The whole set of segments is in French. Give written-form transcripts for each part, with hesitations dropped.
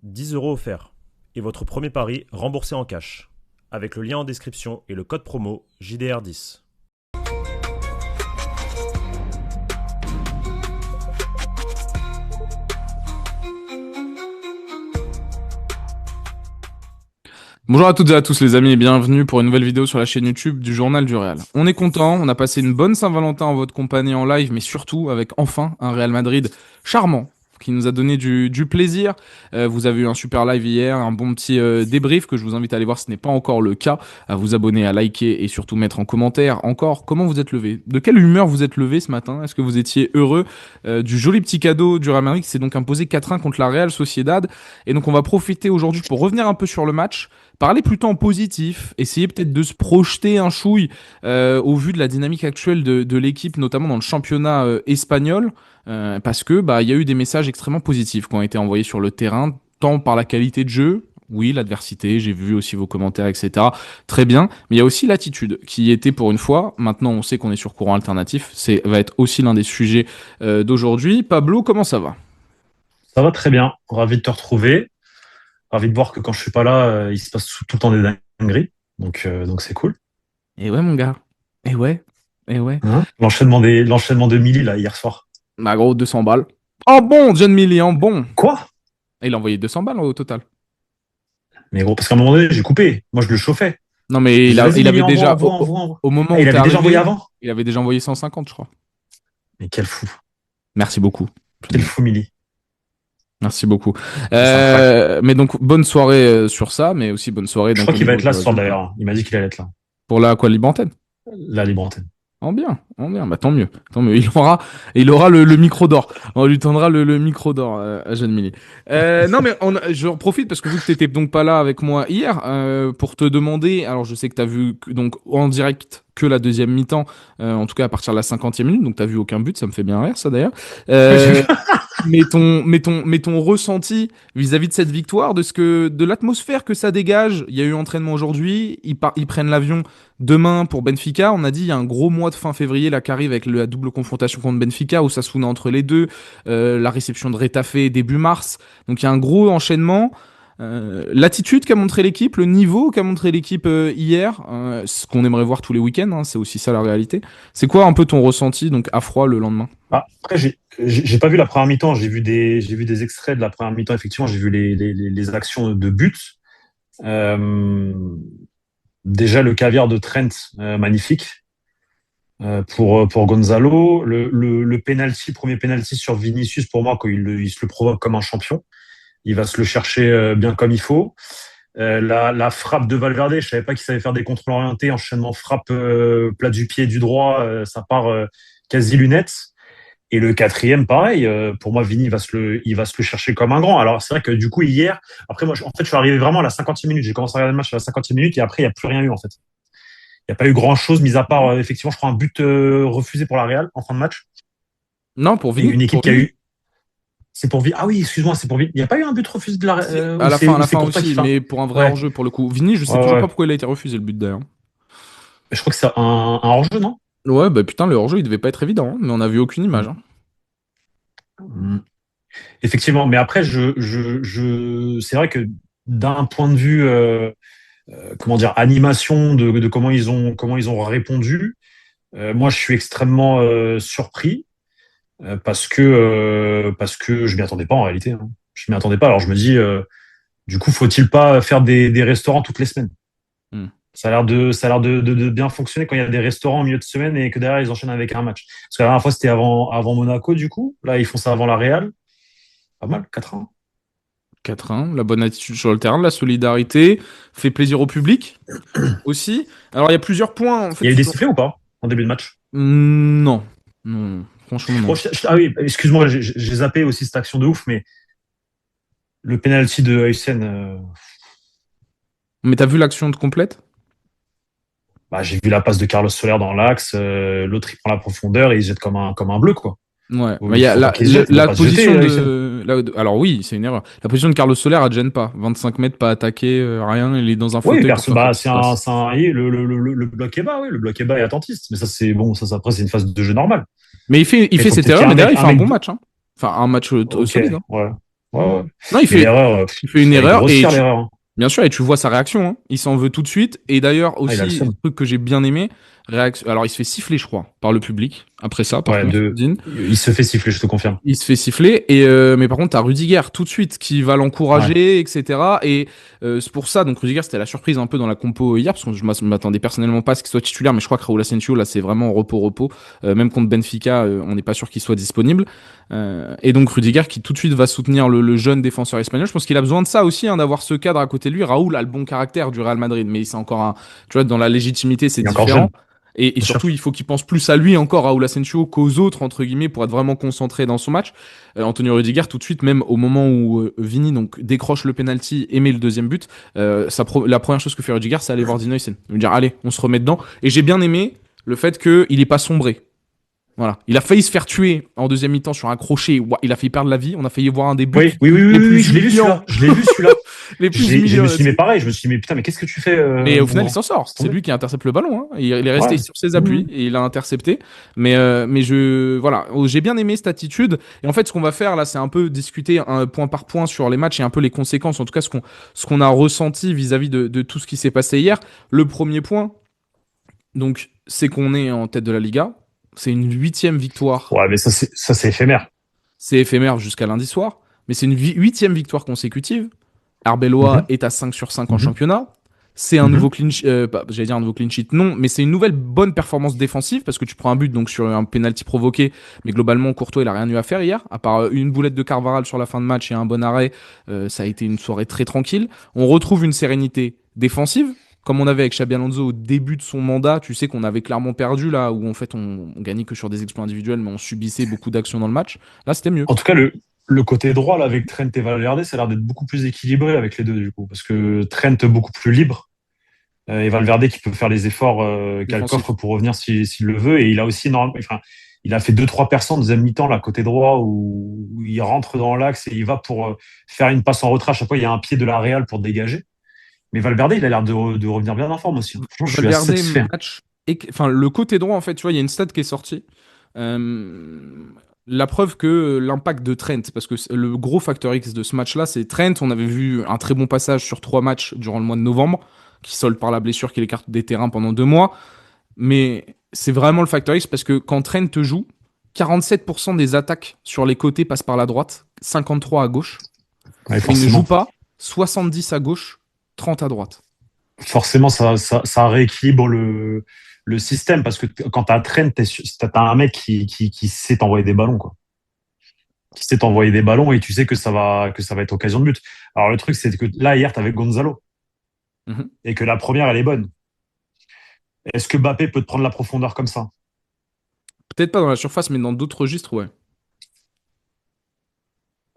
10 € offerts. Et votre premier pari remboursé en cash. Avec le lien en description et le code promo JDR10. Bonjour à toutes et à tous les amis et bienvenue pour une nouvelle vidéo sur la chaîne YouTube du Journal du Real. On est content, on a passé une bonne Saint-Valentin en votre compagnie en live, mais surtout avec enfin un Real Madrid charmant qui nous a donné du plaisir. Vous avez eu un super live hier, un bon petit débrief que je vous invite à aller voir si ce n'est pas encore le cas, à vous abonner, à liker et surtout mettre en commentaire encore comment vous êtes levé. De quelle humeur vous êtes levé ce matin? Est-ce que vous étiez heureux du joli petit cadeau du Real Madrid qui s'est donc imposé 4-1 contre la Real Sociedad? Et donc on va profiter aujourd'hui pour revenir un peu sur le match. Parler plutôt en positif, essayer peut-être de se projeter un chouille au vu de la dynamique actuelle de l'équipe, notamment dans le championnat espagnol, parce que il y a eu des messages extrêmement positifs qui ont été envoyés sur le terrain, tant par la qualité de jeu, oui, l'adversité, j'ai vu aussi vos commentaires, etc. Très bien, mais il y a aussi l'attitude qui était pour une fois. Maintenant, on sait qu'on est sur courant alternatif, va être aussi l'un des sujets d'aujourd'hui. Pablo, comment ça va? Ça va très bien, ravi de te retrouver. Ravi de voir que quand je suis pas là, il se passe tout le temps des dingueries. Donc c'est cool. Eh ouais, mon gars. Eh ouais. Eh ouais. Hein, l'enchaînement de Milly là hier soir. Bah gros, 200 balles. Oh bon, John Millie, en bon. Quoi? Et il a envoyé 200 balles au total. Mais gros, parce qu'à un moment donné, j'ai coupé. Moi, je le chauffais. Non, mais il Vas-y, avait Milly, déjà, envoie. au moment Ah, où il t'es avait déjà arrivé, envoyé avant? il avait déjà envoyé 150, je crois. Mais quel fou. Merci beaucoup. Quel fou Milly. Merci beaucoup. C'est un crack. Mais donc, bonne soirée sur ça, mais aussi bonne soirée. Je Donc, crois au qu'il va niveau être là du ce soir résultat. d'ailleurs. Il m'a dit qu'il allait être là. Pour la quoi, libre antenne? La libre antenne. En bien, bah tant mieux, tant mieux. Il aura le micro d'or. On lui tendra le micro d'or à Jeanne Milly. Non mais j'en profite parce que vu que t'étais donc pas là avec moi hier, pour te demander. Alors je sais que t'as vu donc en direct que la deuxième mi-temps, en tout cas à partir de la 50e minute, donc t'as vu aucun but, ça me fait bien rire ça d'ailleurs. Euh, mais ton ressenti vis-à-vis de cette victoire, de l'atmosphère que ça dégage. Il y a eu entraînement aujourd'hui, ils prennent l'avion demain pour Benfica. On a dit il y a un gros mois de fin février là qui arrive avec la double confrontation contre Benfica où ça se entre les deux, la réception de Retafe début mars. Donc il y a un gros enchaînement. L'attitude qu'a montré l'équipe, le niveau qu'a montré l'équipe hier, ce qu'on aimerait voir tous les week-ends, hein, c'est aussi ça la réalité. C'est quoi un peu ton ressenti donc à froid le lendemain? Après, j'ai pas vu la première mi-temps. J'ai vu des extraits de la première mi-temps. Effectivement, j'ai vu les actions de but. Euh, Déjà le caviar de Trent, magnifique. Pour Gonzalo, le penalty, premier penalty sur Vinicius, pour moi, quand il se le provoque comme un champion, il va se le chercher bien comme il faut. La frappe de Valverde, je savais pas qu'il savait faire des contrôles orientés, enchaînement frappe plat du pied du droit, ça part quasi lunettes. Et le quatrième, pareil, pour moi, Vini il va se le chercher comme un grand. Alors c'est vrai que du coup hier, après moi, en fait, je suis arrivé vraiment à la 50e minute. J'ai commencé à regarder le match à la 50e minute et après il n'y a plus rien eu en fait. Il n'y a pas eu grand-chose, mis à part, effectivement, je crois, un but refusé pour la Real en fin de match. Non, pour Et Vini. une équipe Pour qui a Vini. eu. C'est pour Vini. Ah oui, excuse-moi, c'est pour Vini. Il n'y a pas eu un but refusé de la Si, ou c'est à ou la c'est fin pour toi qui aussi, fait mais pour un vrai Ouais, hors-jeu pour le coup. Vini, je sais ouais, toujours pas ouais. pourquoi il a été refusé le but d'ailleurs. Je crois que c'est un hors-jeu, non? Ouais, bah putain, le hors-jeu il devait pas être évident, hein, mais on a vu aucune image. Hein. Mm. Effectivement. Mais après, c'est vrai que d'un point de vue, comment dire, animation de comment ils ont répondu, moi, je suis extrêmement surpris parce que je m'y attendais pas en réalité. Hein. Je m'y attendais pas. Alors je me dis, du coup, faut-il pas faire des restaurants toutes les semaines? Hmm. Ça a l'air de bien fonctionner quand il y a des restaurants au milieu de semaine et que derrière ils enchaînent avec un match. Parce que la dernière fois c'était avant Monaco du coup. Là ils font ça avant la Real. Pas mal, 4 ans. 4-1, la bonne attitude sur le terrain, la solidarité, fait plaisir au public aussi. Alors il y a plusieurs points en Il y fait. a eu des sifflets ou pas en début de match? Non, non, franchement Oh, non. ah oui, excuse-moi, j'ai zappé aussi cette action de ouf, mais le penalty de Huysen, Mais t'as vu l'action de complète? bah, j'ai vu la passe de Carlos Soler dans l'axe, l'autre il prend la profondeur et il se jette comme un bleu quoi. Ouais, Oh, mais il il y a faut pas qu'il se jette, il doit la pas se jeter, position Huysen. alors oui, c'est une erreur. La position de Carlos Soler, elle gêne pas. 25 mètres, pas attaqué, rien. Il est dans un Oui, fauteuil pour faire sa bah, petite passe. le bloc est bas, oui, le bloc est bas et attentiste. Mais ça, c'est bon, ça, après, c'est une phase de jeu normale. Mais il Mais il fait faut cette peut-être qu'il erreur, y ait mais derrière, il un fait un mec, bon match. Hein. Enfin, un match ok, solide. Hein. ouais. Ouais. Non, Et l'erreur, il fait une elle est erreur et grossière, l'erreur. Hein. bien sûr, et tu vois sa réaction, hein. Il s'en veut tout de suite. Et d'ailleurs, Ah, il a le aussi, un seum. truc que j'ai bien aimé, alors il se fait siffler, je crois, par le public, après ça, par Ouais, contre, Dean. il se fait siffler, je te confirme. Il se fait siffler, mais par contre, t'as Rudiger tout de suite qui va Ouais. l'encourager, etc. Et c'est pour ça, donc Rudiger, c'était la surprise un peu dans la compo hier, parce que je m'attendais personnellement pas à ce qu'il soit titulaire, mais je crois que Raúl Asensio, là, c'est vraiment repos-repos. Même contre Benfica, on n'est pas sûr qu'il soit disponible. Et donc Rudiger qui tout de suite va soutenir le jeune défenseur espagnol. Je pense qu'il a besoin de ça aussi, hein, d'avoir ce cadre à côté de lui. Raúl a le bon caractère du Real Madrid, mais c'est encore un, tu vois, dans la légitimité, c'est Il est encore différent. jeune, Et bien sûr. surtout, il faut qu'il pense plus à lui encore, Raúl Asensio, qu'aux autres, entre guillemets, pour être vraiment concentré dans son match. Antonio Rudiger, tout de suite, même au moment où Vini donc, décroche le penalty et met le deuxième but, la première chose que fait Rudiger, c'est aller voir Di Neusen. Lui dire, allez, on se remet dedans. Et j'ai bien aimé le fait qu'il n'ait pas sombré. Voilà. Il a failli se faire tuer en deuxième mi-temps sur un crochet. Il a failli perdre la vie. On a failli voir un des buts Oui, les plus je l'ai vu humiliants. celui-là. Je l'ai vu celui-là. Les plus Je humiliants. me suis dit, mais pareil, je me suis dit, mais putain, mais qu'est-ce que tu fais Mais au mon final, il grand? s'en sort. C'est lui qui intercepte le ballon. Hein. Il est resté Ouais. sur ses appuis et il a intercepté. Mais voilà, j'ai bien aimé cette attitude. Et en fait, ce qu'on va faire là, c'est un peu discuter point par point sur les matchs et un peu les conséquences, en tout cas ce qu'on a ressenti vis-à-vis de tout ce qui s'est passé hier. Le premier point, donc, c'est qu'on est en tête de la Liga. C'est une 8e victoire. Ouais, mais ça, c'est éphémère. C'est éphémère jusqu'à lundi soir. Mais c'est une 8e victoire consécutive. Arbeloa Mhm. est à 5 sur 5 en Mhm. championnat. C'est un Mhm. nouveau clean sheet, j'allais dire un nouveau clean sheet, non, mais c'est une nouvelle bonne performance défensive parce que tu prends un but donc sur un penalty provoqué, mais globalement Courtois il a rien eu à faire hier, à part une boulette de Carvaral sur la fin de match et un bon arrêt, ça a été une soirée très tranquille. On retrouve une sérénité défensive, comme on avait avec Xabi Alonso au début de son mandat. Tu sais qu'on avait clairement perdu là, où en fait on gagnait que sur des exploits individuels, mais on subissait beaucoup d'actions dans le match. Là c'était mieux. En tout cas, le côté droit, là, avec Trent et Valverde, ça a l'air d'être beaucoup plus équilibré avec les deux, du coup. Parce que Trent, beaucoup plus libre, et Valverde qui peut faire les efforts qu'a le Défensif. coffre pour revenir s'il le veut. Et il a aussi, enfin, il a fait 2-3 en deuxième mi-temps, là, côté droit, où il rentre dans l'axe et il va pour faire une passe en retrait. À chaque fois, il y a un pied de la Real pour dégager. Mais Valverde, il a l'air de revenir bien en forme aussi. Franchement, je suis assez Valverde satisfait. match, enfin le côté droit en fait, tu vois, il y a une stat qui est sortie. Euh, la preuve que l'impact de Trent, parce que le gros facteur X de ce match-là, c'est Trent. On avait vu un très bon passage sur 3 matchs durant le mois de novembre, qui solde par la blessure qui l'écarte des terrains pendant 2 mois. Mais c'est vraiment le facteur X parce que quand Trent te joue, 47% des attaques sur les côtés passent par la droite, 53 à gauche. Ouais, Quand il ne joue forcément. pas, 70 à gauche, 30 à droite. Forcément, ça rééquilibre le système parce que quand t'as Trent, t'as un mec qui sait t'envoyer des ballons, quoi. Qui sait t'envoyer des ballons et tu sais que ça va être occasion de but. Alors, le truc, c'est que là, hier, t'avais Gonzalo Mhm. et que la première, elle est bonne. Est-ce que Mbappé peut te prendre la profondeur comme ça? Peut-être pas dans la surface, mais dans d'autres registres, ouais.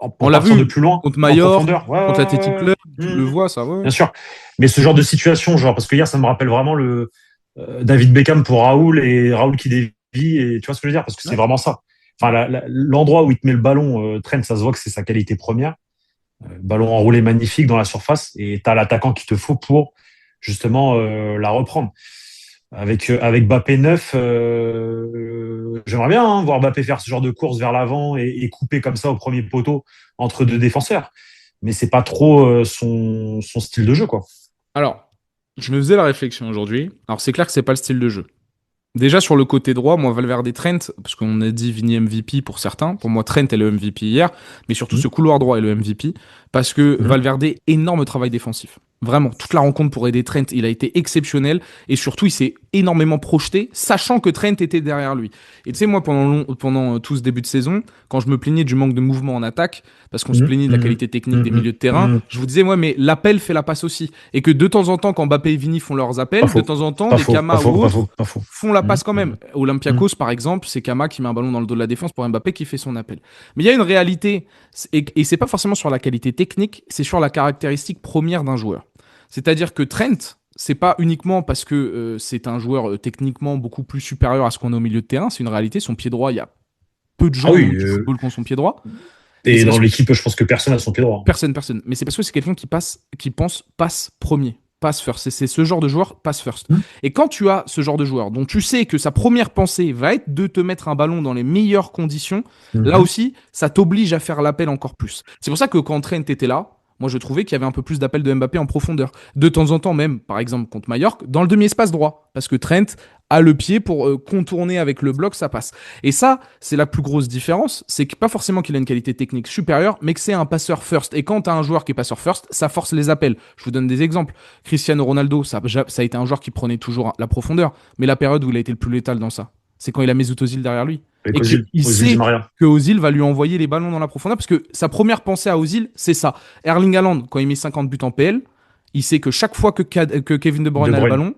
On Pour l'a partir de vu plus loin, contre en Mallorca, profondeur? Ouais, contre l'Athletic ouais, Club, ouais, tu ouais. le vois, ça, ouais. Bien sûr. Mais ce genre de situation, genre, parce que hier, ça me rappelle vraiment le David Beckham pour Raoul et Raoul qui dévie, et tu vois ce que je veux dire? Parce que c'est Ouais. vraiment ça. Enfin, l'endroit où il te met le ballon, Trent, ça se voit que c'est sa qualité première. Ballon enroulé magnifique dans la surface et tu as l'attaquant qu'il te faut pour justement la reprendre. Avec Mbappé neuf, j'aimerais bien voir Mbappé faire ce genre de course vers l'avant et couper comme ça au premier poteau entre deux défenseurs. Mais c'est pas trop son style de jeu, quoi. Alors, je me faisais la réflexion aujourd'hui. Alors, c'est clair que c'est pas le style de jeu. Déjà, sur le côté droit, moi, Valverde Trent, parce qu'on a dit Vini MVP pour certains, pour moi, Trent est le MVP hier, mais surtout Mmh. ce couloir droit est le MVP, parce que Mmh. Valverde, énorme travail défensif. Vraiment, toute la rencontre pour aider Trent, il a été exceptionnel, et surtout, il s'est énormément projeté, sachant que Trent était derrière lui. Et tu sais, moi, pendant tout ce début de saison, quand je me plaignais du manque de mouvement en attaque, parce qu'on se Mmh. plaignait de la qualité technique des milieux de terrain, Mmh. je vous disais, ouais, mais l'appel fait la passe aussi. Et que de temps en temps, quand Mbappé et Vini font leurs Pas appels, de faux. temps en temps, Pas des faux. Pas Kama faux. ou Pas autres faux. Pas faux. font la Mmh. passe quand même. Mmh. Olympiakos, par exemple, c'est Kama qui met un ballon dans le dos de la défense pour Mbappé qui fait son appel. Mais il y a une réalité, et c'est pas forcément sur la qualité technique, c'est sur la caractéristique première d'un joueur. C'est-à-dire que Trent, c'est pas uniquement parce que c'est un joueur techniquement beaucoup plus supérieur à ce qu'on a au milieu de terrain, c'est une réalité. Son pied droit, il y a peu de Ah gens au oui. monde du football qui ont son pied droit. Mais Et c'est dans parce que l'équipe, je pense que personne n'a son pied droit. personne. Mais c'est parce que c'est quelqu'un qui pense passe premier. pass first. C'est ce genre de joueur pass first. Mmh. Et quand tu as ce genre de joueur dont tu sais que sa première pensée va être de te mettre un ballon dans les meilleures conditions, là aussi, ça t'oblige à faire l'appel encore plus. C'est pour ça que quand Trent était là, moi je trouvais qu'il y avait un peu plus d'appel de Mbappé en profondeur. De temps en temps même, par exemple contre Mallorca, dans le demi-espace droit. Parce que Trent a le pied pour contourner avec le bloc, ça passe. Et ça, c'est la plus grosse différence. C'est que pas forcément qu'il a une qualité technique supérieure, mais que c'est un passeur first. Et quand tu as un joueur qui est passeur first, ça force les appels. Je vous donne des exemples. Cristiano Ronaldo, ça a été un joueur qui prenait toujours la profondeur. Mais la période où il a été le plus létal dans ça, c'est quand il a Mesut Ozil derrière lui. Et qu'il sait que Ozil va lui envoyer les ballons dans la profondeur, parce que sa première pensée à Ozil, c'est ça. Erling Haaland, quand il met 50 buts en PL, il sait que chaque fois que Kevin De Bruyne a le ballon,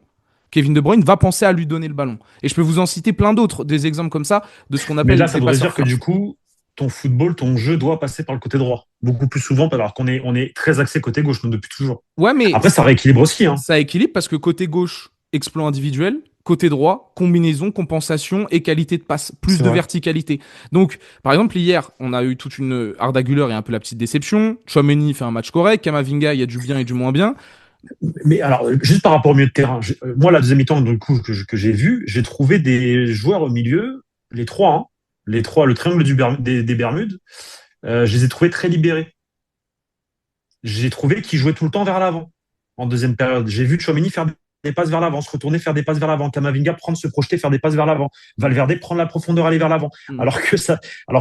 Kevin De Bruyne va penser à lui donner le ballon. Et je peux vous en citer plein d'autres, des exemples comme ça, de ce qu'on appelle... Mais là, ça voudrait dire que du coup, ton football, ton jeu doit passer par le côté droit. Beaucoup plus souvent, alors qu'on est très axé côté gauche, nous, depuis toujours. Ouais, mais après, ça rééquilibre aussi. Hein. Ça équilibre parce que côté gauche, exploit individuel. Côté droit, combinaison, compensation et qualité de passe, plus de verticalité. Donc, par exemple, hier, on a eu toute une Arda Güler et un peu la petite déception. Tchouaméni fait un match correct. Kamavinga, il y a du bien et du moins bien. Mais alors, juste par rapport au milieu de terrain, moi, la deuxième mi-temps du coup, que j'ai vu, j'ai trouvé des joueurs au milieu, les trois, le triangle des Bermudes, je les ai trouvés très libérés. J'ai trouvé qu'ils jouaient tout le temps vers l'avant en deuxième période. J'ai vu Tchouaméni faire des passes vers l'avant, se retourner, faire des passes vers l'avant, Kamavinga prendre, se projeter, faire des passes vers l'avant, Valverde prendre la profondeur, aller vers l'avant. Alors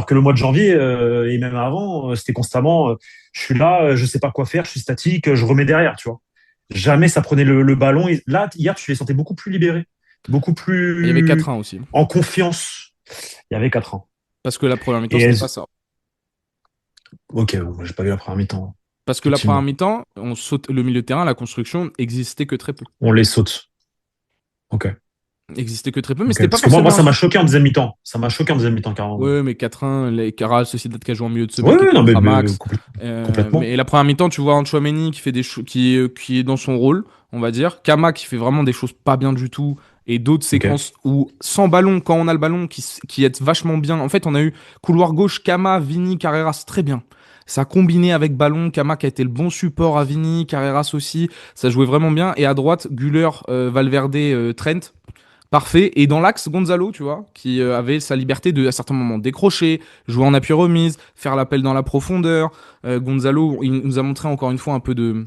que le mois de janvier et même avant, c'était constamment, je suis là, je sais pas quoi faire, je suis statique, je remets derrière, tu vois. Jamais ça prenait le ballon. Et là, hier, tu les sentais beaucoup plus libérés, beaucoup plus. Il y avait 4-1 aussi. En confiance. Il y avait 4-1. Parce que la première mi-temps, c'était pas ça. Ok, bon, j'ai pas vu la première mi-temps. Parce que la première mi-temps, on saute le milieu de terrain, la construction existait que très peu. On les saute. Ok. Existait que très peu, mais c'était pas forcément. Moi, ça m'a choqué en deuxième mi-temps. Ça m'a choqué en deuxième mi-temps, carrément. Oui, mais 4-1, les Real Sociedad qui a joué en milieu de semaine. Oui, non, mais complètement. Mais la première mi-temps, tu vois un Tchouaméni qui fait qui est dans son rôle, on va dire. Kama qui fait vraiment des choses pas bien du tout. Et d'autres séquences où, sans ballon, quand on a le ballon, qui est vachement bien. En fait, on a eu couloir gauche, Kama, Vini, Carreras, très bien. Ça a combiné avec ballon, Kama qui a été le bon support à Vini, Carreras aussi. Ça jouait vraiment bien. Et à droite, Güler, Valverde, Trent. Parfait. Et dans l'axe, Gonzalo, tu vois, qui avait sa liberté de, à certains moments, décrocher, jouer en appui remise, faire l'appel dans la profondeur. Gonzalo, il nous a montré encore une fois un peu de...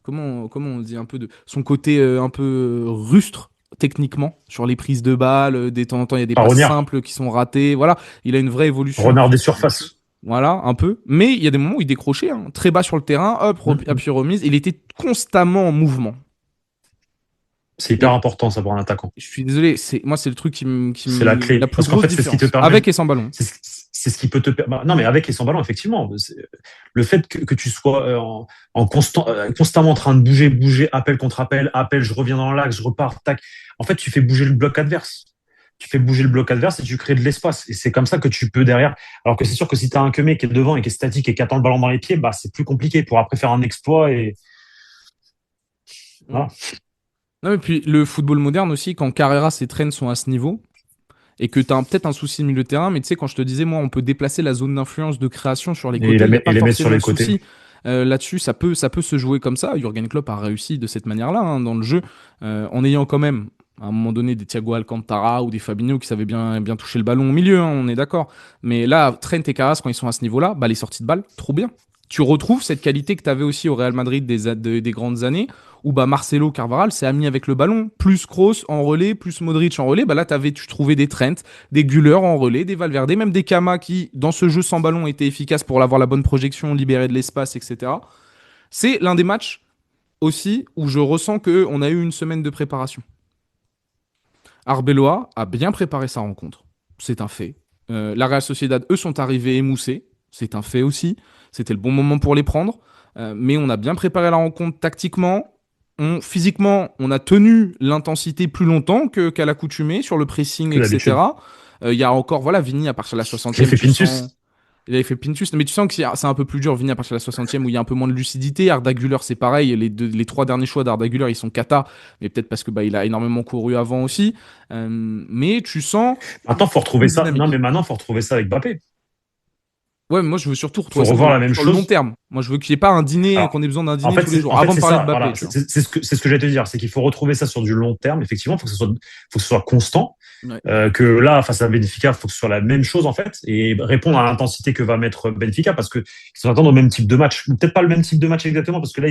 Comment on dit, un peu de son côté un peu rustre techniquement sur les prises de balles. De temps en temps, il y a des passes simples qui sont ratées. Voilà, il a une vraie évolution. Renard des surfaces. Voilà, un peu. Mais il y a des moments où il décrochait, très bas sur le terrain, hop, appui remise. Il était constamment en mouvement. C'est hyper important, ça, pour un attaquant. Je suis désolé, moi, c'est le truc qui me. C'est la clé. La plus grosse différence. C'est ce qui te permet. Avec et sans ballon. C'est ce qui peut te permettre. Non, mais avec et sans ballon, effectivement. Le fait que tu sois constamment en train de bouger, appel contre appel, je reviens dans l'axe, je repars, tac. En fait, tu fais bouger le bloc adverse. Tu fais bouger le bloc adverse et tu crées de l'espace. Et c'est comme ça que tu peux derrière. Alors que c'est sûr que si tu as un Kemé qui est devant et qui est statique et qui attend le ballon dans les pieds, bah, c'est plus compliqué pour après faire un exploit et. Voilà. Non, mais puis le football moderne aussi, quand Carreras et Trent sont à ce niveau, et que tu as peut-être un souci de milieu de terrain, mais tu sais, quand je te disais, moi, on peut déplacer la zone d'influence de création sur les côtés. Et les mettre sur les côtés. Là-dessus, ça peut se jouer comme ça. Jürgen Klopp a réussi de cette manière-là dans le jeu, en ayant quand même, à un moment donné, des Thiago Alcantara ou des Fabinho qui savaient bien toucher le ballon au milieu, on est d'accord. Mais là, Trent et Carreras, quand ils sont à ce niveau-là, bah, les sorties de balles, trop bien. Tu retrouves cette qualité que tu avais aussi au Real Madrid des grandes années, où bah, Marcelo Carvajal s'est ami avec le ballon, plus Kroos en relais, plus Modric en relais. Bah, là, tu trouvais des Trent, des Güler en relais, des Valverde, même des Kama qui, dans ce jeu sans ballon, étaient efficaces pour avoir la bonne projection, libérer de l'espace, etc. C'est l'un des matchs aussi où je ressens qu'on a eu une semaine de préparation. Arbeloa a bien préparé sa rencontre. C'est un fait. La Real Sociedad, eux, sont arrivés émoussés. C'est un fait aussi. C'était le bon moment pour les prendre. Mais on a bien préparé la rencontre tactiquement. Physiquement, on a tenu l'intensité plus longtemps qu'à l'accoutumée sur le pressing, etc. Il y a encore, voilà, Vini à partir de la 60e. Il avait fait Pintus. Mais tu sens que c'est un peu plus dur, Vini à partir de la 60e, où il y a un peu moins de lucidité. Arda Güler, c'est pareil. Les trois derniers choix d'Arda Güler, ils sont cata. Mais peut-être parce que il a énormément couru avant aussi. Mais tu sens. Maintenant, faut retrouver ça. Non, mais maintenant, faut retrouver ça avec Mbappé. Ouais, mais moi je veux surtout Faut retrouver ça revoir la même sur le long chose. terme. Moi je veux qu'il n'y ait pas un dîner, Alors, qu'on ait besoin d'un en dîner fait, tous les jours, en fait, avant de c'est parler ça. de Mbappé, Voilà, tu vois. c'est ce que j'allais te dire, c'est qu'il faut retrouver ça sur du long terme. Effectivement, faut que ce soit constant. Ouais. Que là, face à Benfica, il faut que ce soit la même chose en fait et répondre à l'intensité que va mettre Benfica parce que ils s'attendent au même type de match. Ou peut-être pas le même type de match exactement parce que là,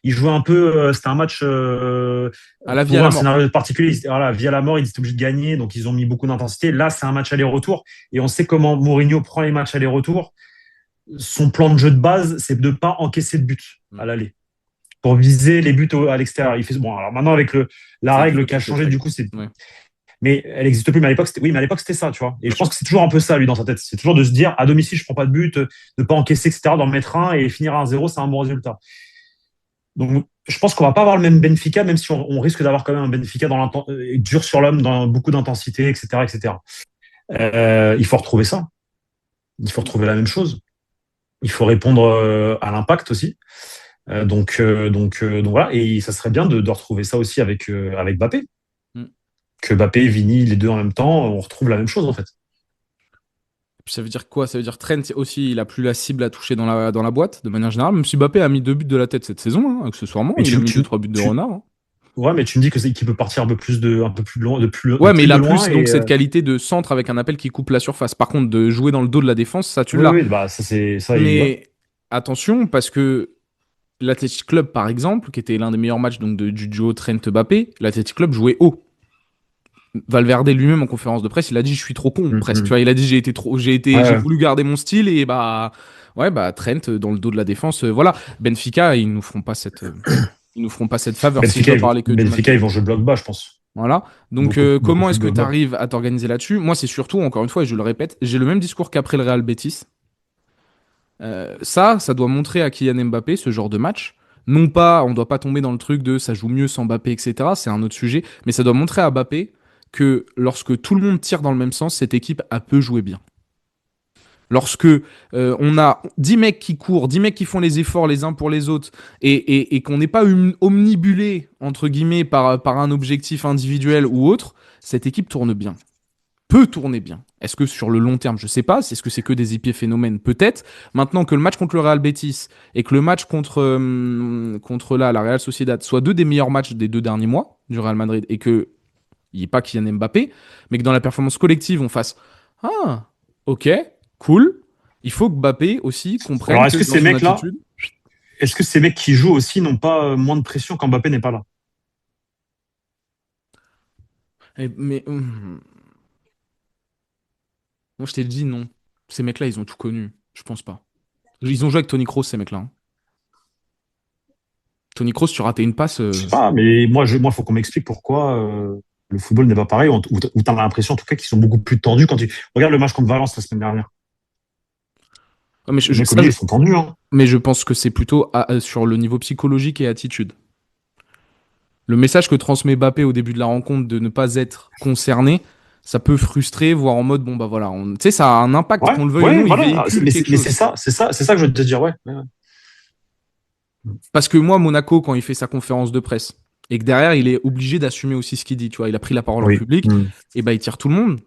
ils jouaient un peu. C'était un match À la vie, à pour eux, la un mort. scénario particulier. Voilà, via la mort, ils étaient obligés de gagner, donc ils ont mis beaucoup d'intensité. Là, c'est un match aller-retour et on sait comment Mourinho prend les matchs aller-retour. Son plan de jeu de base, c'est de ne pas encaisser de but à l'aller pour viser les buts à l'extérieur. Il fait bon. Alors maintenant avec la Ça règle existe qui a plus, cette changé, du règle. coup, c'est Ouais, mais elle n'existe plus. Mais à l'époque, oui, mais à l'époque, c'était ça, tu vois. Et bien je pense sûr. que c'est toujours un peu ça, lui, dans sa tête. C'est toujours de se dire, à domicile, je prends pas de but, de pas encaisser, etc., d'en mettre un et finir à 1-0, c'est un bon résultat. Donc, je pense qu'on va pas avoir le même Benfica, même si on risque d'avoir quand même un Benfica dur sur l'homme, dans beaucoup d'intensité, etc., etc. Il faut retrouver ça. Il faut retrouver la même chose. Il faut répondre à l'impact aussi. Donc voilà. Et ça serait bien de retrouver ça aussi avec Mbappé. Mm. Que Mbappé et Vini, les deux en même temps, on retrouve la même chose en fait. Puis ça veut dire quoi? Ça veut dire Trent aussi, il a plus la cible à toucher dans la boîte, de manière générale. Même si Mbappé a mis 2 buts de la tête cette saison, hein, accessoirement, Mais il a mis 2-3 buts de renard. Hein. ouais, mais tu me dis qu'il peut partir un peu plus loin, Ouais, mais il de a loin plus donc et cette qualité de centre avec un appel qui coupe la surface. Par contre, de jouer dans le dos de la défense, ça tu oui, l'as. oui, bah ça c'est ça. Ouais. Mais attention, parce que l'Athletic Club, par exemple, qui était l'un des meilleurs matchs donc, du duo Trent-Mbappé, l'Athletic Club jouait haut. Valverde lui-même en conférence de presse, il a dit je suis trop con presque. Tu vois, il a dit j'ai Ouais. voulu garder mon style et bah ouais bah Trent dans le dos de la défense, voilà. Benfica ils nous feront pas cette faveur si je dois parler que du match. Benfica, ils vont jouer bloc bas, je pense. Voilà. Donc Beaucoup comment plus est-ce que bloc tu bas. arrives à t'organiser là-dessus? Moi c'est surtout encore une fois et je le répète, j'ai le même discours qu'après le Real Betis. Ça doit montrer à Kylian Mbappé ce genre de match. Non pas, on doit pas tomber dans le truc de ça joue mieux sans Mbappé, etc. C'est un autre sujet. Mais ça doit montrer à Mbappé que lorsque tout le monde tire dans le même sens, cette équipe a peu joué bien. Lorsque on a 10 mecs qui courent, 10 mecs qui font les efforts les uns pour les autres, et qu'on n'est pas omnibulé, entre guillemets, par un objectif individuel ou autre, cette équipe tourne bien. Peut tourner bien. Est-ce que sur le long terme, je sais pas. Est-ce que c'est que des épiphénomènes? Peut-être. Maintenant que le match contre le Real Betis et que le match contre la Real Sociedad soient 2 des meilleurs matchs des 2 derniers mois du Real Madrid et que il n'y ait pas Kylian Mbappé, mais que dans la performance collective, on fasse ah, ok, cool. Il faut que Mbappé aussi comprenne Alors, que dans son attitude. est-ce que ces mecs qui jouent aussi n'ont pas moins de pression quand Mbappé n'est pas là? Mais moi, je t'ai dit non. Ces mecs-là, ils ont tout connu. Je pense pas. Ils ont joué avec Tony Kroos, ces mecs-là. Hein. Tony Kroos, tu ratais une passe. Je sais pas, mais moi, faut qu'on m'explique pourquoi le football n'est pas pareil, ou t'as l'impression en tout cas qu'ils sont beaucoup plus tendus quand tu regardes le match contre Valence la semaine dernière. Ouais, mais, Les mecs au milieu, ils sont tendus, hein. mais je pense que c'est plutôt sur le niveau psychologique et attitude. Le message que transmet Mbappé au début de la rencontre de ne pas être concerné, ça peut frustrer, voire en mode bon bah voilà, tu sais, ça a un impact, Ouais, qu'on le veuille ou ouais, non, il voilà. véhicule Mais quelque mais chose. c'est ça que je veux te dire, ouais. Ouais. Parce que moi, Monaco, quand il fait sa conférence de presse, et que derrière, il est obligé d'assumer aussi ce qu'il dit, tu vois, il a pris la parole en Oui. public, Mm. et bah il tire tout le monde.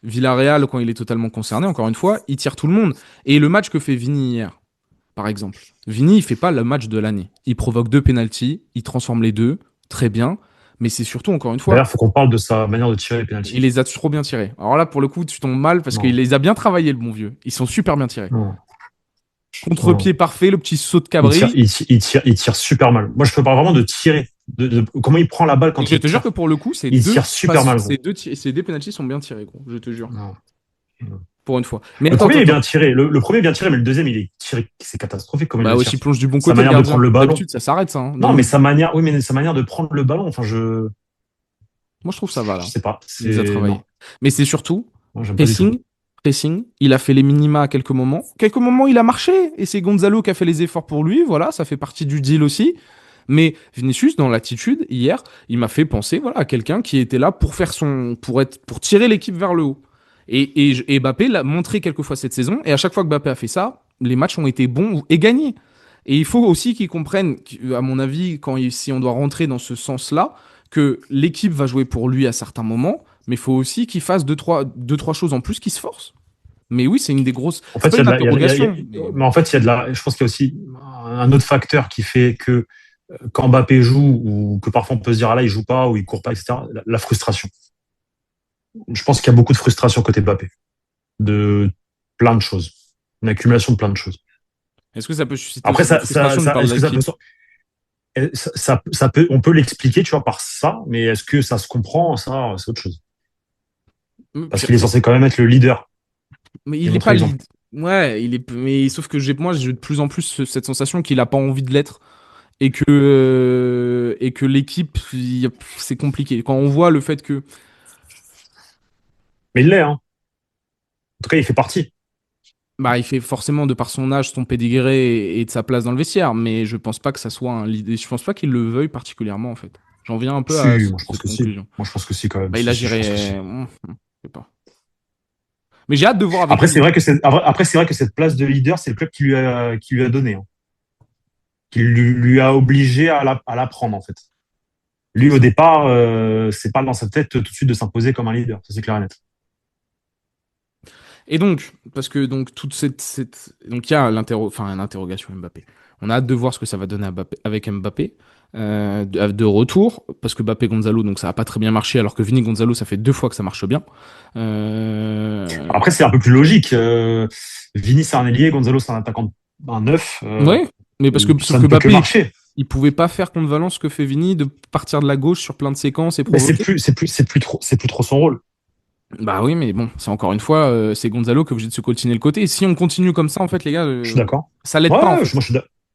Villarreal, quand il est totalement concerné, encore une fois, il tire tout le monde. Et le match que fait Vini hier, par exemple, Vini, il fait pas le match de l'année. Il provoque 2 pénaltys, il transforme les 2, très bien. Mais c'est surtout, encore une fois, D'ailleurs, faut qu'on parle de sa manière de tirer les il pénaltys. les a trop bien tirés. Alors là, pour le coup, tu tombes mal parce qu'il Non, les a bien travaillés, le bon vieux. Ils sont super bien tirés. non, Contre-pied non. parfait, le petit saut de cabri. Il tire super mal. Moi, je peux pas vraiment de tirer. Comment il prend la balle Et quand je il te jure tire. que pour le coup, Il tire super mal, gros. ces deux pénaltys sont bien tirés, gros. Je te jure. Non. Pour une fois. Mais Le attends, premier attends, est bien attends. tiré. Le premier est bien tiré, mais le deuxième, il est tiré. C'est catastrophique comme il Bah, le tire. aussi, plonge du bon Sa côté, le manière de prendre gardien. le ballon. D'habitude, ça s'arrête, ça. Hein. Non, mais sa manière, oui, mais sa manière de prendre le ballon. Enfin, Moi, je trouve ça va, je là. sais pas. Il les a travaillés. Non. Mais c'est surtout, Moi, j'aime pas du tout. pressing. Il a fait les minima à quelques moments. Quelques moments, il a marché. Et c'est Gonzalo qui a fait les efforts pour lui. Voilà, ça fait partie du deal aussi. Mais Vinicius, dans l'attitude, hier, il m'a fait penser voilà, à quelqu'un qui était là pour pour tirer l'équipe vers le haut. Et Mbappé l'a montré quelques fois cette saison. Et à chaque fois que Mbappé a fait ça, les matchs ont été bons et gagnés. Et il faut aussi qu'ils comprennent, à mon avis, si on doit rentrer dans ce sens-là, que l'équipe va jouer pour lui à certains moments, mais il faut aussi qu'il fasse deux, trois choses en plus qui se forcent. Mais oui, c'est une des grosses. En C'est fait, pas il y a une de la, interrogation. mais en fait, il y a de la, je pense qu'il y a aussi un autre facteur qui fait que quand Mbappé joue ou que parfois on peut se dire ah là il joue pas ou il court pas, etc. La frustration. Je pense qu'il y a beaucoup de frustration côté Mbappé, de plein de choses, une accumulation de plein de choses. Est-ce que ça peut susciter Après, aussi de la frustration de par est-ce que ça l'équipe? peut, ça peut, on peut l'expliquer, tu vois, par ça, mais est-ce que ça se comprend, ça, c'est autre chose. Parce Puis qu'il est après, censé quand même être le leader mais et il est montrer pas l'exemple. lead. Ouais, il est. Mais sauf que moi, j'ai de plus en plus cette sensation qu'il a pas envie de l'être et que l'équipe, c'est compliqué. Quand on voit le fait que, Mais il l'est, hein. En tout cas, il fait partie. bah, il fait forcément de par son âge, son pédigré et de sa place dans le vestiaire, mais je pense pas que ça soit un leader. Je pense pas qu'il le veuille particulièrement en fait. J'en viens un peu Si, à moi je pense cette que si. conclusion. Moi je pense que si quand même. Bah, il Si, a si, je pense que si. géré. Je sais pas. Mais j'ai hâte de voir avec Après, lui. c'est vrai que cette place de leader, c'est le club qui lui a donné, hein. Qui lui a obligé à la prendre, en fait. Lui, au départ, c'est pas dans sa tête tout de suite de s'imposer comme un leader. Ça, c'est clair et net. Et donc, parce que donc toute donc il y a l'interrogation Mbappé. On a hâte de voir ce que ça va donner avec Mbappé de retour, parce que Mbappé Gonzalo, donc ça a pas très bien marché, alors que Vini Gonzalo, ça fait 2 fois que ça marche bien. Euh... Après, c'est un peu plus logique. Vini, c'est un ailier. Gonzalo, c'est un attaquant, un neuf. Ouais, mais parce que Ça sauf ne que peut que Mbappé, marcher. il pouvait pas faire contre Valence ce que fait Vini, de partir de la gauche sur plein de séquences et Mais provoquer. c'est plus trop son rôle. Bah oui, mais bon, c'est encore une fois, c'est Gonzalo qui est obligé de se coltiner le côté. Et si on continue comme ça, en fait, les gars, Je suis d'accord. ça l'aide pas, en Ouais, fait.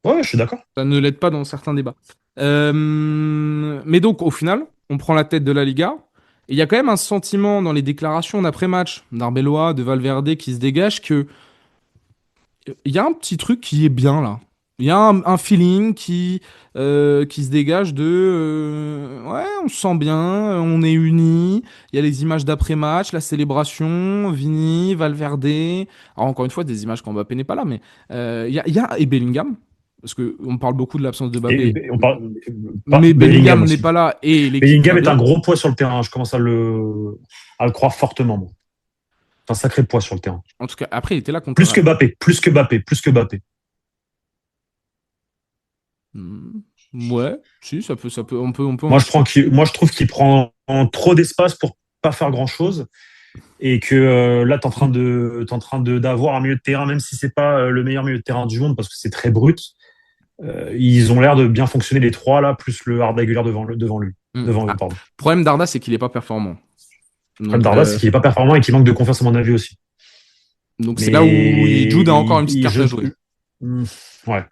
moi, ouais, je suis d'accord. Ça ne l'aide pas dans certains débats. Mais donc, au final, on prend la tête de la Liga. Et il y a quand même un sentiment dans les déclarations d'après-match d'Arbeloa, de Valverde qui se dégage que il y a un petit truc qui est bien là. Il y a un feeling qui se dégage de ouais, on se sent bien, on est unis. Il y a les images d'après-match, la célébration, Vini, Valverde. Alors, encore une fois, des images quand Mbappé n'est pas là, mais et Bellingham. Parce qu'on parle beaucoup de l'absence de Mbappé. On parle pas Mais Bellingham Bellingham n'est aussi. pas là et l'équipe Bellingham va est un bien. gros poids sur le terrain. Je commence à le croire fortement, moi. C'est un sacré poids sur le terrain. En tout cas, après, il était là contre Plus que Real. Mbappé, plus que Mbappé, plus que Mbappé. Hmm. Ouais, si, on peut en Moi, discuter. moi, je trouve qu'il prend trop d'espace pour pas faire grand-chose et que là, t'es en train d'avoir un milieu de terrain, même si c'est pas le meilleur milieu de terrain du monde parce que c'est très brut. Ils ont l'air de bien fonctionner les trois là, plus le Arda Güler Hmm. devant eux, Ah, pardon. le problème d'Arda, c'est qu'il est pas performant. Le problème Donc, d'Arda, c'est qu'il est pas performant et qu'il manque de confiance à mon avis aussi. donc c'est là où Jude a encore Mais une petite carte à jouer. Hmm, ouais,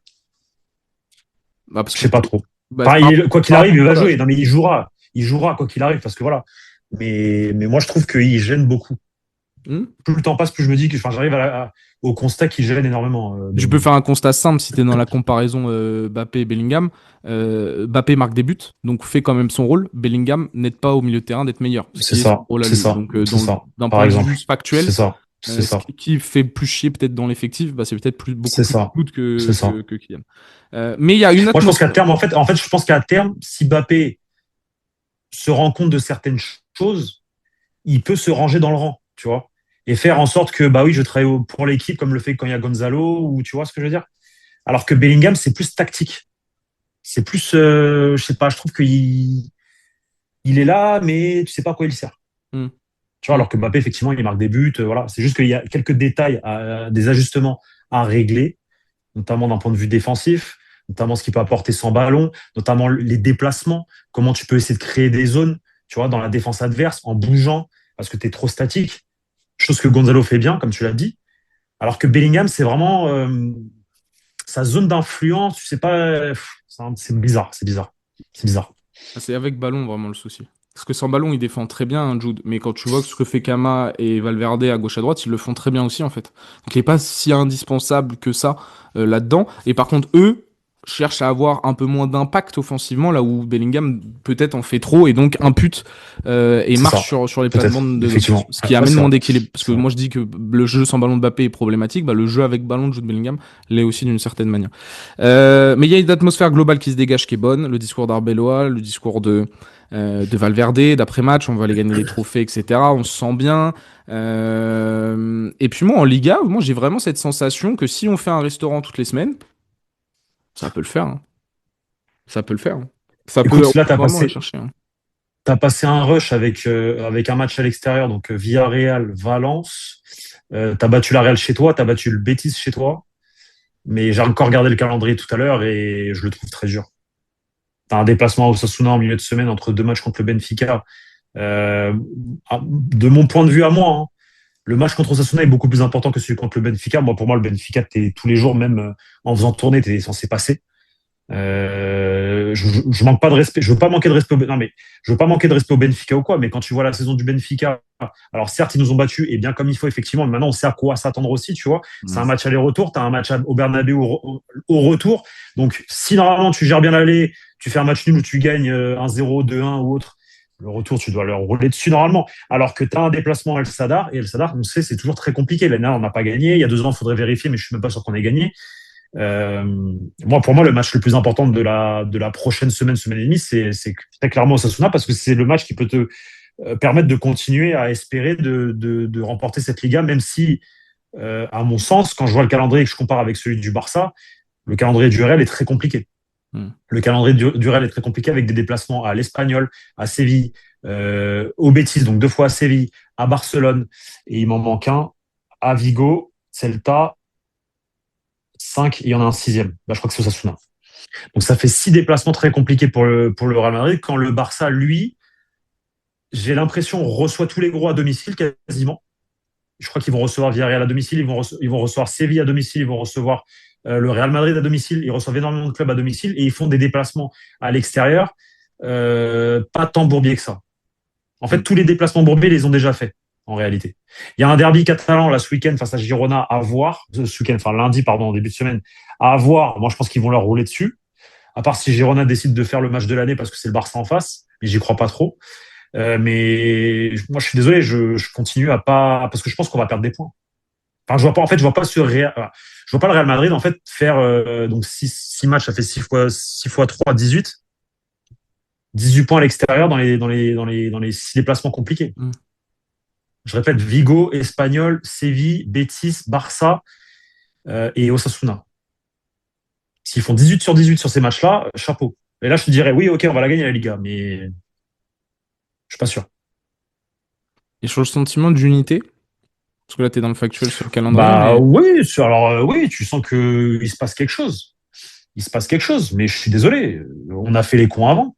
Bah, parce je que sais pas trop. bah, Enfin, quoi qu'il par arrive, rapport il à va l'âge. jouer. Non, mais il jouera quoi qu'il arrive parce que voilà. Mais moi, je trouve qu'il gêne beaucoup. Hmm. Plus le temps passe, plus je me dis que, enfin, j'arrive au constat qu'il gêne énormément. Je peux faire un constat simple si tu es dans la comparaison Mbappé et Bellingham. Mbappé marque des buts, donc fait quand même son rôle. Bellingham n'aide pas au milieu de terrain d'être meilleur, ce C'est qui est son ça, rôle à c'est lui. ça, Donc, c'est ça. d'un Par point de vue exemple, factuel, c'est ça, c'est ce ça, qui fait plus chier peut-être dans l'effectif, bah, c'est peut-être beaucoup c'est plus ça, Jude c'est ça. que Kylian. Mais il y a une Moi, je pense qu'à atmosphère. terme, en fait, je pense qu'à terme, si Mbappé se rend compte de certaines choses, il peut se ranger dans le rang, tu vois, et faire en sorte que, bah oui, je travaille pour l'équipe comme le fait quand il y a Gonzalo, ou tu vois ce que je veux dire. Alors que Bellingham, c'est plus tactique. C'est plus, je sais pas, je trouve il est là, mais tu sais pas à quoi il sert. Hmm. Tu vois, alors que Mbappé, effectivement, il marque des buts. Voilà. C'est juste qu'il y a quelques détails, des ajustements à régler, notamment d'un point de vue défensif, notamment ce qu'il peut apporter sans ballon, notamment les déplacements, comment tu peux essayer de créer des zones, tu vois, dans la défense adverse, en bougeant, parce que tu es trop statique. Chose que Gonzalo fait bien, comme tu l'as dit. Alors que Bellingham, c'est vraiment sa zone d'influence, tu sais pas, c'est bizarre, c'est bizarre. C'est bizarre. Ah, c'est avec ballon vraiment le souci. Parce que sans ballon, il défend très bien, hein, Jude. Mais quand tu vois ce que fait Kama et Valverde à gauche à droite, ils le font très bien aussi, en fait. Donc il n'est pas si indispensable que ça là-dedans. Et par contre, eux, cherche à avoir un peu moins d'impact offensivement, là où Bellingham peut-être en fait trop et donc impute et C'est marche ça, sur les peut-être, plates-bandes de d'autres, effectivement. ce qui Ouais, amène c'est moins vrai. d'équilibre. Parce que C'est vrai. moi je dis que le jeu sans ballon de Mbappé est problématique, bah, le jeu avec ballon de jeu de Bellingham l'est aussi d'une certaine manière. Mais il y a une atmosphère globale qui se dégage qui est bonne, le discours d'Arbeloa, le discours de Valverde, d'après-match, on va aller gagner les trophées, etc. On se sent bien. Et puis moi en Liga, moi j'ai vraiment cette sensation que si on fait un restaurant toutes les semaines, ça peut le faire, hein. Ça peut le faire, hein. On Écoute, là, peut vraiment aller chercher, hein. t'as passé un rush avec un match à l'extérieur, donc Villarreal, Valence. T'as battu la Real chez toi, t'as battu le Betis chez toi. Mais j'ai encore regardé le calendrier tout à l'heure et je le trouve très dur. T'as un déplacement à Osasuna en milieu de semaine entre deux matchs contre le Benfica. Euh, de mon point de vue à moi, hein, le match contre Osasuna est beaucoup plus important que celui contre le Benfica. Moi, pour moi, le Benfica, tous les jours, même en faisant tourner, t'es censé passer. Je manque pas de respect. Je veux pas manquer de respect. Non, mais je veux pas manquer de respect au Benfica ou quoi. Mais quand tu vois la saison du Benfica, alors certes ils nous ont battus et bien comme il faut effectivement. Mais maintenant on sait à quoi s'attendre aussi. Tu vois, c'est un Mm. match aller-retour. T'as un match au Bernabéu au retour. Donc si normalement tu gères bien l'aller, tu fais un match nul où tu gagnes 1-0, 2-1 ou autre. Le retour, tu dois leur rouler dessus normalement. Alors que tu as un déplacement à El Sadar, et El Sadar, on sait, c'est toujours très compliqué. L'année dernière, on n'a pas gagné. Il y a 2 ans, il faudrait vérifier, mais je suis même pas sûr qu'on ait gagné. Euh, pour moi, le match le plus important de la prochaine semaine, semaine et demie, c'est très clairement Osasuna parce que c'est le match qui peut te permettre de continuer à espérer de remporter cette Liga, même si, à mon sens, quand je vois le calendrier et que je compare avec celui du Barça, le calendrier du Real est très compliqué. Mm. Le calendrier du Real est très compliqué avec des déplacements à l'Espagnol, à Séville, au Betis, donc 2 fois à Séville, à Barcelone, et il m'en manque un, à Vigo, Celta, 5, et il y en a un sixième. Bah, je crois que c'est Osasuna. Donc ça fait 6 déplacements très compliqués pour le Real Madrid, quand le Barça, lui, j'ai l'impression, reçoit tous les gros à domicile quasiment. Je crois qu'ils vont recevoir Villarreal à domicile, ils vont recevoir Séville à domicile, ils vont recevoir le Real Madrid à domicile, ils reçoivent énormément de clubs à domicile et ils font des déplacements à l'extérieur, pas tant bourbier que ça. En fait, Mm. tous les déplacements bourbiers, ils les ont déjà faits, en réalité. Il y a un derby catalan là ce week-end face à Girona à voir, ce week-end, enfin lundi, pardon, en début de semaine, à voir. Moi, je pense qu'ils vont leur rouler dessus. À part si Girona décide de faire le match de l'année parce que c'est le Barça en face, mais j'y crois pas trop. Mais moi, je suis désolé, je continue à pas parce que je pense qu'on va perdre des points. Enfin, je vois pas. En fait, je vois pas je vois pas le Real Madrid en fait faire donc 6 matchs, ça fait 6 fois 3, 18 points à l'extérieur dans les 6 déplacements compliqués. Mm. Je répète, Vigo, Espanyol, Séville, Betis, Barça et Osasuna. S'ils font 18 sur 18 sur ces matchs-là, chapeau. Et là, je te dirais, oui, ok, on va la gagner la Liga, mais je suis pas sûr. Et sur le sentiment d'unité, parce que là, t'es dans le factuel sur le calendrier, Bah mais oui, alors oui, tu sens que il se passe quelque chose. Il se passe quelque chose, mais je suis désolé, on a fait les cons avant.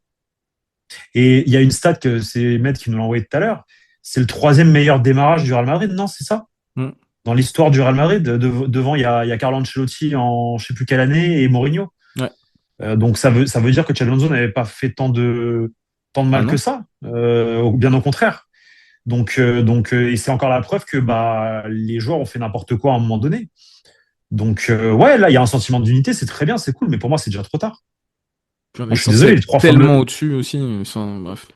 Et il y a une stat que c'est Maître qui nous l'a envoyé tout à l'heure. C'est le troisième meilleur démarrage du Real Madrid, non, c'est ça? mm. Dans l'histoire du Real Madrid, devant, il y a Carlo Ancelotti en je sais plus quelle année et Mourinho. Ouais. Donc ça veut dire que Xabi Alonso n'avait pas fait tant de Ah mal que non? ça, bien au contraire. Et c'est encore la preuve que bah, les joueurs ont fait n'importe quoi à un moment donné. Donc, ouais, là, il y a un sentiment d'unité, c'est très bien, c'est cool, mais pour moi, c'est déjà trop tard. Puis on est Moi, je suis censé désolé, être les 3 fameux. tellement au-dessus aussi. Enfin, bref.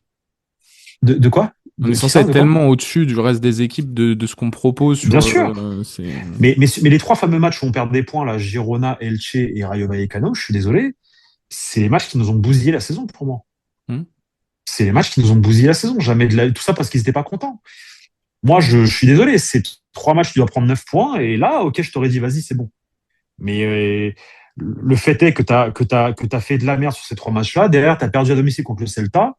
De quoi? On est Qui censé ça? être De quoi? tellement au-dessus du reste des équipes de ce qu'on propose Bien sur. sûr. C'est... Mais les 3 fameux matchs où on perd des points, là, Girona, Elche et Rayo Vallecano, je suis désolé, c'est les matchs qui nous ont bousillé la saison pour moi. Hmm. C'est les matchs qui nous ont bousillé la saison. Jamais tout ça parce qu'ils n'étaient pas contents. Moi, je suis désolé, c'est 3 matchs, tu dois prendre 9 points, et là, ok, je t'aurais dit, vas-y, c'est bon. Mais le fait est que t'as fait de la merde sur ces 3 matchs-là. Derrière, tu as perdu à domicile contre le Celta.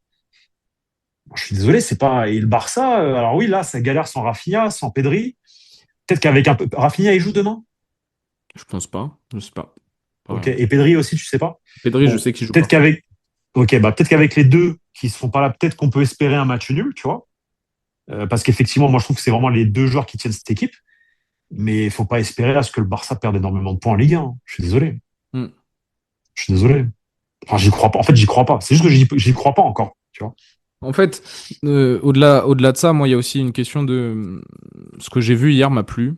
Je suis désolé, c'est pas. Et le Barça, alors oui, là, ça galère sans Rafinha, sans Pedri. Peut-être qu'avec un peu. Rafinha, il joue demain. Je pense pas. Je sais pas. Ok. Pas- Et Pedri aussi, tu sais pas. Pedri, je Bon, sais qu'il joue peut-être pas. qu'avec. Ok, bah peut-être qu'avec les deux qui ne sont pas là, peut-être qu'on peut espérer un match nul, tu vois. Parce qu'effectivement, moi, je trouve que c'est vraiment les deux joueurs qui tiennent cette équipe. Mais il faut pas espérer à ce que le Barça perde énormément de points en Ligue 1. Je suis désolé. Hmm. Je suis désolé. Enfin, j'y crois pas. En fait, j'y crois pas. C'est juste que j'y crois pas encore. Tu vois. En fait, au-delà de ça, moi, il y a aussi une question de ce que j'ai vu hier m'a plu.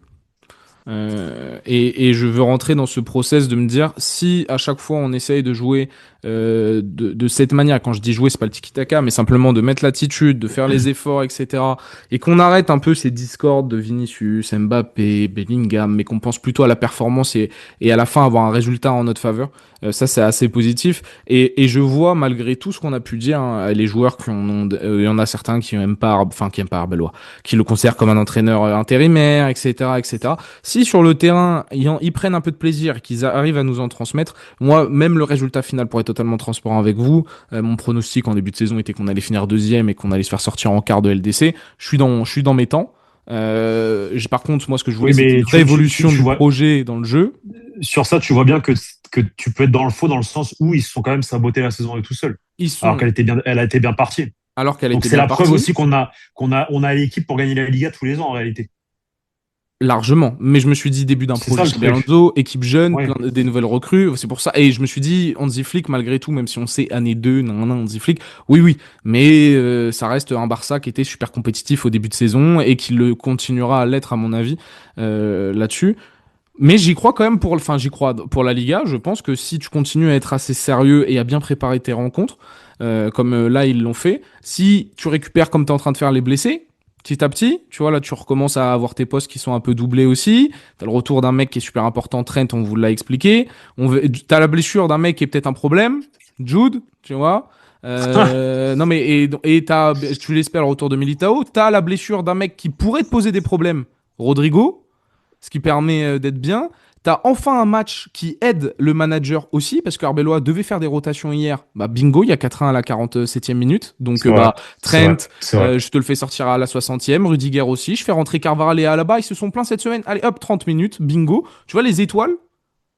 Et je veux rentrer dans ce process de me dire si à chaque fois on essaye de jouer de cette manière, quand je dis jouer, c'est pas le tiki-taka, mais simplement de mettre l'attitude, de faire les efforts, etc. Et qu'on arrête un peu ces discords de Vinicius, Mbappé, Bellingham, mais qu'on pense plutôt à la performance et à la fin avoir un résultat en notre faveur. Ça, c'est assez positif. Et je vois, malgré tout ce qu'on a pu dire, hein, les joueurs il y en a certains qui n'aiment pas, qui aiment pas Arbeloa, qui le considèrent comme un entraîneur intérimaire, etc., etc. Si sur le terrain, ils prennent un peu de plaisir, qu'ils arrivent à nous en transmettre, moi, même le résultat final, pour être totalement transparent avec vous, mon pronostic en début de saison était qu'on allait finir deuxième et qu'on allait se faire sortir en quart de LDC. Je suis dans mes temps. Par contre, moi, ce que je voulais, c'est une révolution du projet dans le jeu. Sur ça, tu vois bien que tu peux être dans le faux dans le sens où ils se sont quand même sabotés la saison tout seuls. Alors elle a été bien partie. Alors qu'elle Donc était bien partie. C'est la preuve aussi qu'on a l'équipe pour gagner la Liga tous les ans en réalité. Largement, mais je me suis dit début d'un projet chez Alonso, équipe jeune, ouais. Des nouvelles recrues, c'est pour ça. Et je me suis dit, Hansi Flick, malgré tout, même si on sait année 2, Hansi Flick, oui, mais ça reste un Barça qui était super compétitif au début de saison et qui le continuera à l'être à mon avis là-dessus. Mais j'y crois quand même j'y crois pour la Liga. Je pense que si tu continues à être assez sérieux et à bien préparer tes rencontres, comme là ils l'ont fait, si tu récupères comme tu es en train de faire les blessés, petit à petit, tu vois, là, tu recommences à avoir tes postes qui sont un peu doublés aussi. T'as le retour d'un mec qui est super important, Trent, on vous l'a expliqué. T'as la blessure d'un mec qui est peut-être un problème, Jude, tu vois. Non, mais, tu l'espères, le retour de Militao. T'as la blessure d'un mec qui pourrait te poser des problèmes, Rodrigo, ce qui permet d'être bien. T'as enfin un match qui aide le manager aussi, parce qu'Arbeloa devait faire des rotations hier. Bah, bingo, il y a 4-1 à la 47e minute. Donc, Trent, je te le fais sortir à la 60e. Rudiger aussi. Je fais rentrer Carvajal et Alaba. Ils se sont plaints cette semaine. Allez, hop, 30 minutes. Bingo. Tu vois, les étoiles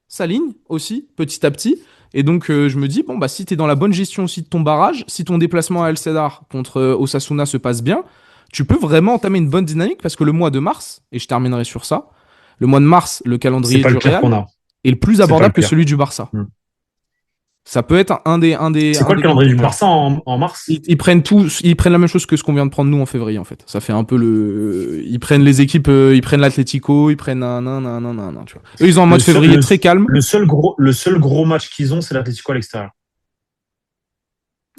s'alignent aussi, petit à petit. Et donc, je me dis, bon, bah, si t'es dans la bonne gestion aussi de ton barrage, si ton déplacement à El Cedar contre Osasuna se passe bien, tu peux vraiment entamer une bonne dynamique, parce que le mois de mars, et je terminerai sur ça, le mois de mars, le calendrier du Real est le plus abordable que celui du Barça. Ça peut être un des. C'est quoi le calendrier du Barça en mars? Ils prennent la même chose que ce qu'on vient de prendre nous en février en fait. Ça fait un peu ils prennent les équipes, ils prennent l'Atlético, ils prennent tu vois. Eux, ils ont un mode février très calme. Le seul gros match qu'ils ont, c'est l'Atlético à l'extérieur.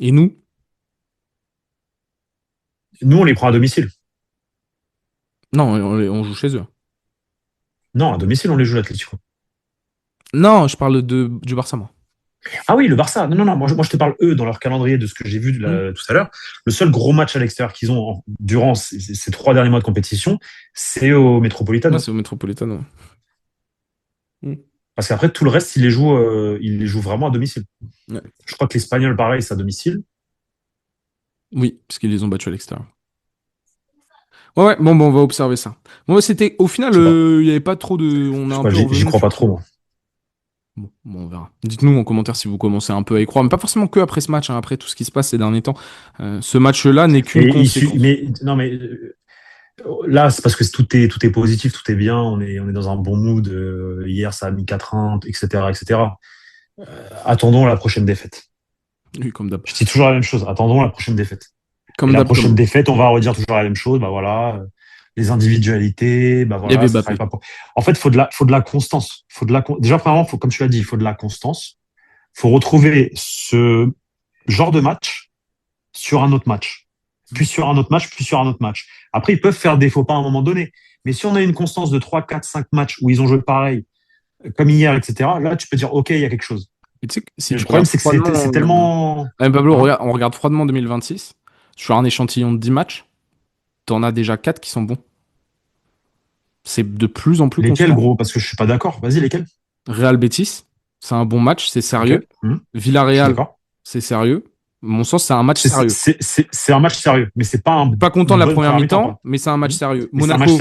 Et nous, on les prend à domicile. Non, on joue chez eux. Non, à domicile, on les joue l'Atlético. Non, je parle du Barça, moi. Ah oui, le Barça. Non, moi je te parle eux dans leur calendrier de ce que j'ai vu tout à l'heure. Le seul gros match à l'extérieur qu'ils ont durant ces 3 derniers mois de compétition, c'est au Metropolitano. Ouais, c'est au Metropolitano. Parce qu'après, tout le reste, ils les jouent vraiment à domicile. Ouais. Je crois que l'Espagnol, pareil, c'est à domicile. Oui, parce qu'ils les ont battus à l'extérieur. Ouais, bon, on va observer ça. Bon, c'était, au final, il n'y avait pas trop de... J'y crois pas trop, moi. Bon, on verra. Dites-nous en commentaire si vous commencez un peu à y croire, mais pas forcément que après ce match, hein, après tout ce qui se passe ces derniers temps. Ce match-là n'est qu'une conséquence. Mais là, c'est parce que tout est positif, tout est bien, on est dans un bon mood. Hier, ça a mis 4-1, etc. Attendons la prochaine défaite. Oui, comme d'hab. Je dis toujours la même chose. Attendons la prochaine défaite. La prochaine défaite, on va redire toujours la même chose. Bah voilà, les individualités. Bah voilà. En fait, faut de la constance. Déjà, premièrement, comme tu l'as dit, il faut de la constance. Faut retrouver ce genre de match sur un autre match, puis sur un autre match, puis sur un autre match. Après, ils peuvent faire des faux pas à un moment donné. Mais si on a une constance de 3, 4, 5 matchs où ils ont joué pareil, comme hier, etc., là, tu peux dire, OK, il y a quelque chose. Le problème, c'est que c'est tellement... Pablo, on regarde froidement 2026. Sur un échantillon de 10 matchs, t'en as déjà 4 qui sont bons. C'est de plus en plus Lesquels, gros? Parce que je suis pas d'accord. Vas-y, lesquels? Real Betis, c'est un bon match, c'est sérieux. Okay. Villarreal, c'est sérieux. À mon sens, c'est un match sérieux. C'est un match sérieux, mais c'est pas un... Pas content de la première mi-temps, mais c'est un match sérieux. Monaco,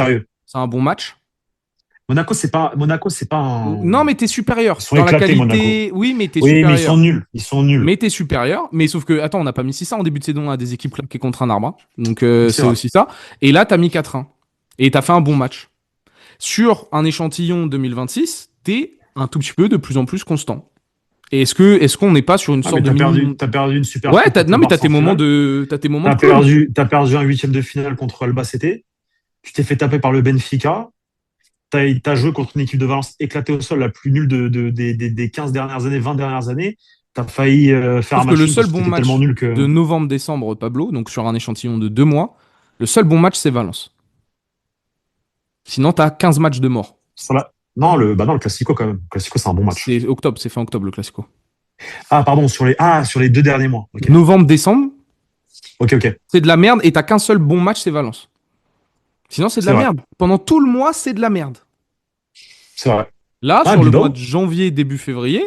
c'est un bon match. Monaco, c'est pas un... Non, mais t'es supérieur. Ils sont éclatés, Monaco. Oui, mais t'es supérieur. Mais ils sont nuls. Mais t'es supérieur. Mais sauf que, attends, on n'a pas mis 600 en début de saison à des équipes claquées contre un arbre. Donc, c'est aussi ça. Et là, t'as mis 4-1. Et t'as fait un bon match. Sur un échantillon 2026, t'es un tout petit peu de plus en plus constant. Et est-ce qu'on n'est pas sur une sorte de... T'as perdu une super... Ouais, non, mais t'as tes moments de... T'as perdu un 8e de finale contre Albacete. Tu t'es fait taper par le Benfica. t'as joué contre une équipe de Valence éclatée au sol, la plus nulle des 15 dernières années, 20 dernières années. T'as failli faire un Sauf que match le nul seul parce que bon t'étais match tellement nul que. de novembre-décembre, Pablo, donc sur un échantillon de 2 mois, le seul bon match, c'est Valence. Sinon, t'as 15 matchs de mort. Non, le Classico quand même. Le Classico, c'est un bon match. C'est octobre, c'est fin octobre le Classico. Ah, pardon, sur les 2 derniers mois. Ok, Novembre-décembre, ok. c'est de la merde et t'as qu'un seul bon match, c'est Valence. Sinon, c'est de C'est la vrai. merde. Pendant tout le mois, c'est de la merde. C'est vrai. Là, Ah, sur le mois de Bilbao? janvier, début février,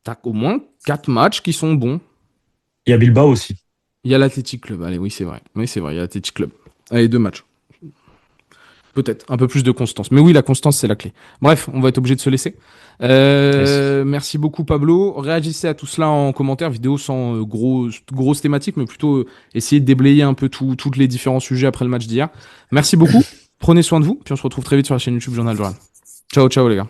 t'as au moins 4 matchs qui sont bons. Il y a Bilbao aussi. Il y a l'Athletic Club. Allez, oui, c'est vrai. Oui, c'est vrai, il y a l'Athletic Club. Allez, 2 matchs. Peut-être un peu plus de constance. Mais oui, la constance, c'est la clé. Bref, on va être obligé de se laisser. Yes. Merci beaucoup, Pablo. Réagissez à tout cela en commentaire, vidéo sans grosse thématique, mais plutôt essayer de déblayer un peu tous les différents sujets après le match d'hier. Merci beaucoup. Prenez soin de vous, puis on se retrouve très vite sur la chaîne YouTube Journal du Real. Ciao, ciao les gars.